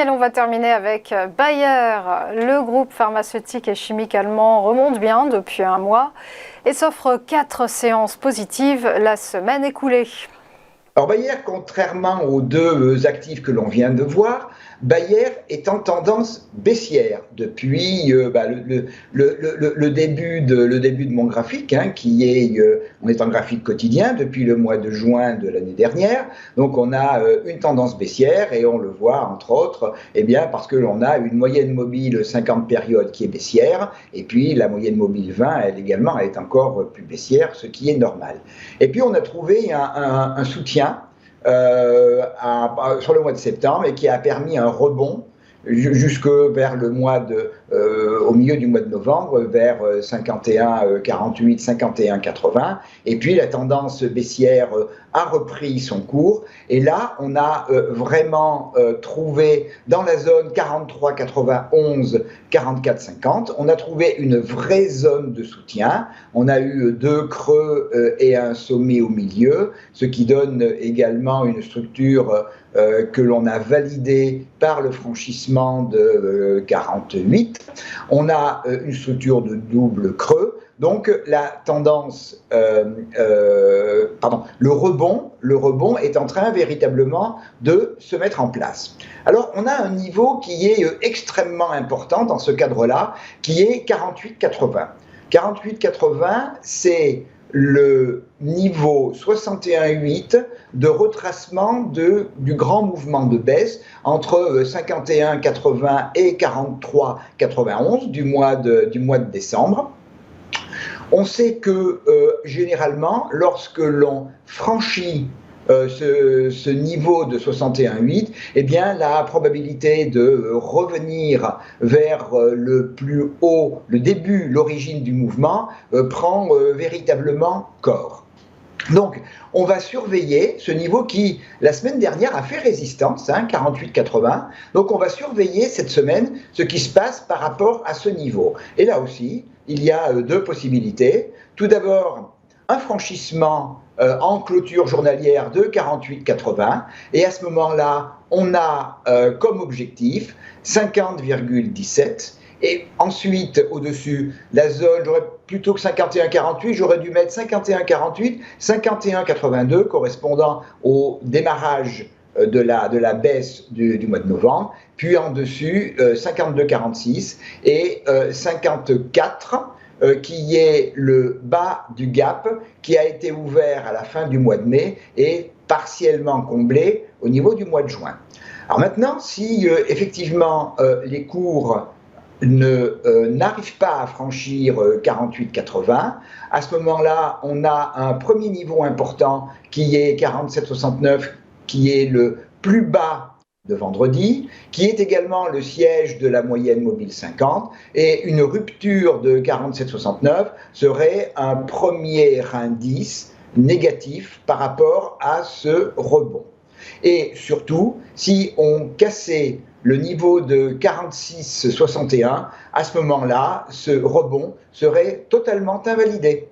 Daniel, on va terminer avec Bayer. Le groupe pharmaceutique et chimique allemand remonte bien depuis un mois et s'offre 4 séances positives la semaine écoulée. Alors Bayer, contrairement aux deux actifs que l'on vient de voir, Bayer est en tendance baissière depuis le début de mon graphique, qui est, on est en graphique quotidien depuis le mois de juin de l'année dernière. Donc on a une tendance baissière et on le voit entre autres, parce que l'on a une moyenne mobile 50 périodes qui est baissière et puis la moyenne mobile 20, elle également, elle est encore plus baissière, ce qui est normal. Et puis on a trouvé un soutien sur le mois de septembre et qui a permis un rebond jusque vers au milieu du mois de novembre, vers 51,48, 51,80. Et puis la tendance baissière a repris son cours. Et là, on a vraiment trouvé dans la zone 43,91, 44,50, on a trouvé une vraie zone de soutien. On a eu deux creux et un sommet au milieu, ce qui donne également une structure que l'on a validée par le franchissement de 48. On a une structure de double creux. Donc la tendance, le rebond est en train véritablement de se mettre en place. Alors on a un niveau qui est extrêmement important dans ce cadre-là, qui est 48,80. 48,80, c'est le niveau 61,8 de retracement du grand mouvement de baisse entre 51,80 et 43,91 du mois de décembre. On sait que généralement, lorsque l'on franchit ce niveau de 61,8, la probabilité de revenir vers le plus haut, le début, l'origine du mouvement, prend véritablement corps. Donc, on va surveiller ce niveau qui, la semaine dernière, a fait résistance, 48,80. Donc, on va surveiller cette semaine ce qui se passe par rapport à ce niveau. Et là aussi, il y a deux possibilités. Tout d'abord, un franchissement en clôture journalière de 48,80. Et à ce moment-là, on a comme objectif 50,17. Et ensuite, au-dessus, la zone, plutôt que 51,48, j'aurais dû mettre 51,48, 51,82, correspondant au démarrage de la baisse du mois de novembre, puis en dessus, 52,46 et 54, qui est le bas du gap qui a été ouvert à la fin du mois de mai et partiellement comblé au niveau du mois de juin. Alors maintenant, si effectivement les cours n'arrive pas à franchir 48,80. À ce moment-là, on a un premier niveau important qui est 47,69, qui est le plus bas de vendredi, qui est également le siège de la moyenne mobile 50, et une rupture de 47,69 serait un premier indice négatif par rapport à ce rebond. Et surtout, si on cassait le niveau de 46,61, à ce moment-là, ce rebond serait totalement invalidé.